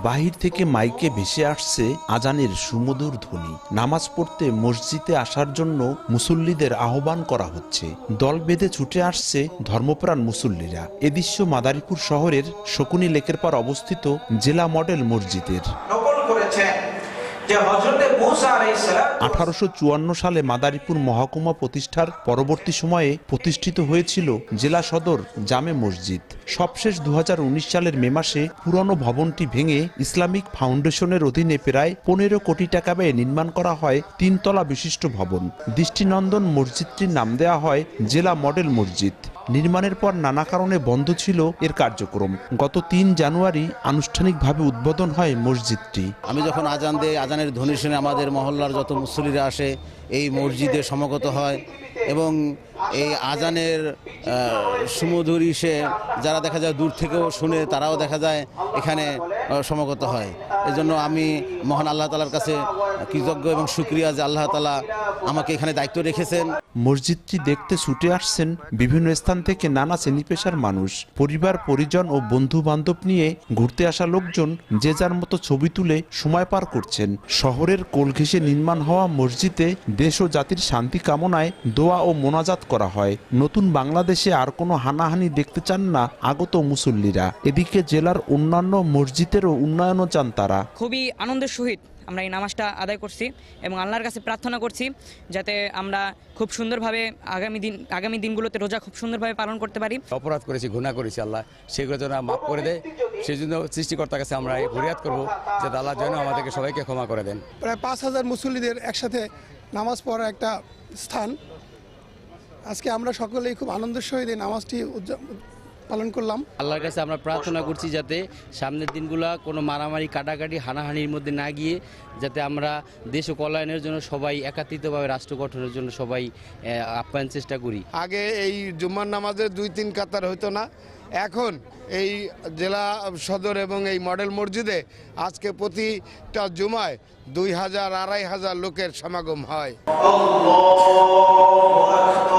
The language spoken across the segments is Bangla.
বাহির থেকে মাইকে ভেসে আসছে আজানের সুমধুর ধ্বনি। নামাজ পড়তে মসজিদে আসার জন্য মুসল্লিদের আহ্বান করা হচ্ছে। দল বেঁধে ছুটে আসছে ধর্মপ্রাণ মুসল্লিরা। এ দৃশ্য মাদারীপুর শহরের শকুনি লেকের পার অবস্থিত জেলা মডেল মসজিদের। 1854 সালে মাদারীপুর মহকুমা প্রতিষ্ঠার পরবর্তী সময়ে প্রতিষ্ঠিত হয়েছিল জেলা সদর জামে মসজিদ। সবশেষ 2019 সালের মে মাসে পুরনো ভবনটি ভেঙে ইসলামিক ফাউন্ডেশনের অধীনে প্রায় 15 কোটি টাকা ব্যয়ে নির্মাণ করা হয় 3 তলা বিশিষ্ট ভবন। দৃষ্টিনন্দন মসজিদটির নাম দেওয়া হয় জেলা মডেল মসজিদ। নির্মাণের পর নানা কারণে বন্ধ ছিল এর কার্যক্রম। গত 3 জানুয়ারি আনুষ্ঠানিকভাবে উদ্বোধন হয় মসজিদটি। আমি যখন আজান দেই, আজানের ধ্বনি শুনে আমাদের মহল্লার যত মুসল্লিরা আসে এই মসজিদে সমবেত হয় এবং এই আজানের সুমধুর ইসে যারা দেখা যায় দূর থেকেও শুনে তারাও দেখা যায় এখানে সমবেত হয়। এজন্য আমি মহান আল্লাহ তাআলার কাছে কৃতজ্ঞ এবং শুকরিয়া যে আল্লাহ তাআলা আমাকে এখানে দায়িত্ব রেখেছেন। মসজিদটি দেখতে ছুটে আসছেন বিভিন্ন স্থান থেকে নানা শ্রেণী পেশার মানুষ। পরিবার পরিজন ও বন্ধু বান্ধব নিয়ে ঘুরতে আসা লোকজন যে যার মতো ছবি তুলে সময় পার করছেন। শহরের কোল ঘেঁষে নির্মাণ হওয়া মসজিদে দেশ ও জাতির শান্তি কামনায় দোয়া ও মোনাজাত করা হয়। নতুন বাংলাদেশে আর কোনো হানাহানি দেখতে চান না আগত মুসল্লিরা। এদিকে জেলার অন্যান্য মসজিদেরও উন্নয়নও চান তারা। খুবই আনন্দের সহিত আমরা এই নামাজটা আদায় করছি এবং আল্লাহর কাছে প্রার্থনা করছি যাতে আমরা খুব সুন্দরভাবে আগামী দিনগুলোতে রোজা খুব সুন্দরভাবে পালন করতে পারি। অপরাধ করেছি, গুনাহ করেছি, আল্লাহ সেগুলো যেন মাফ করে দেয়। সেই জন্য সৃষ্টিকর্তার কাছে আমরা এই ফরিয়াদ করব যে আল্লাহ যেন আমাদেরকে সবাইকে ক্ষমা করে দেন। প্রায় 5000 মুসল্লিদের একসাথে নামাজ পড়ার একটা স্থান। আজকে আমরা সকলেই খুব আনন্দের সহিত এই নামাজটি পালন করলাম। আল্লাহর কাছে আমরা প্রার্থনা করছি যাতে সামনের দিনগুলো কোনো মারামারি কাটাকাটি হানাহানির মধ্যে না গিয়ে যাতে আমরা দেশ ও কল্যাণের জন্য সবাই একত্রিতভাবে রাষ্ট্র গঠনের জন্য সবাই আপ্যায়ন চেষ্টা করি। আগে এই জুম্মার নামাজে 2-3 কাতার হতো না, এখন এই জেলা সদর এবং এই মডেল মসজিদে আজকে প্রতিটা জুমায় 2000-2500 লোকের সমাগম হয়।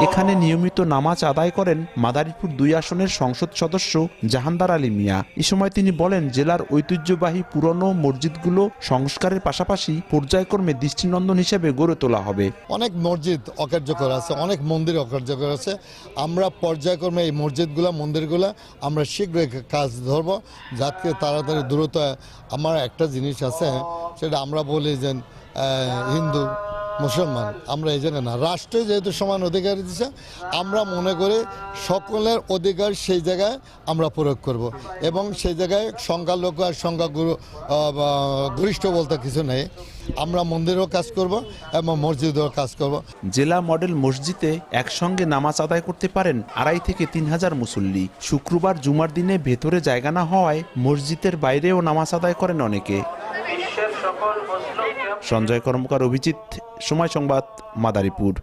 এখানে নিয়মিত নামাজ আদায় করেন মাদারীপুর 2 আসনের সংসদ সদস্য জাহানদার আলী মিয়া। এ সময় তিনি বলেন, জেলার ঐতিহ্যবাহী পুরনো মসজিদগুলো সংস্কারের পাশাপাশি পর্যায়ক্রমে দৃষ্টিনন্দন হিসেবে গড়ে তোলা হবে। অনেক মসজিদ অকার্যকর আছে, অনেক মন্দির অকার্যকর আছে। আমরা পর্যায়ক্রমে এই মসজিদগুলো মন্দিরগুলো আমরা শীঘ্রই কাজ ধরব যাতে তাড়াতাড়ি দ্রুত। আমার একটা জিনিস আছে, সেটা আমরা বলি যে হিন্দু মুসলমান আমরা এই জায়গায় না, রাষ্ট্রে যেহেতু সমান অধিকার দিচ্ছে, আমরা মনে করি সকলের অধিকার সেই জায়গায় আমরা প্রয়োগ করব এবং সেই জায়গায় সংখ্যালঘু আর গরিষ্ঠ বলতে কিছু নেই। আমরা মন্দিরেও কাজ করব এবং মসজিদেও কাজ করব। জেলা মডেল মসজিদে একসঙ্গে নামাজ আদায় করতে পারেন 2500 থেকে 3000 মুসল্লি। শুক্রবার জুমার দিনে ভেতরে জায়গা না হওয়ায় মসজিদের বাইরেও নামাজ আদায় করেন অনেকে। সঞ্জয় কর্মকার, অভিজিৎ, সময় সংবাদ, মাদারীপুর।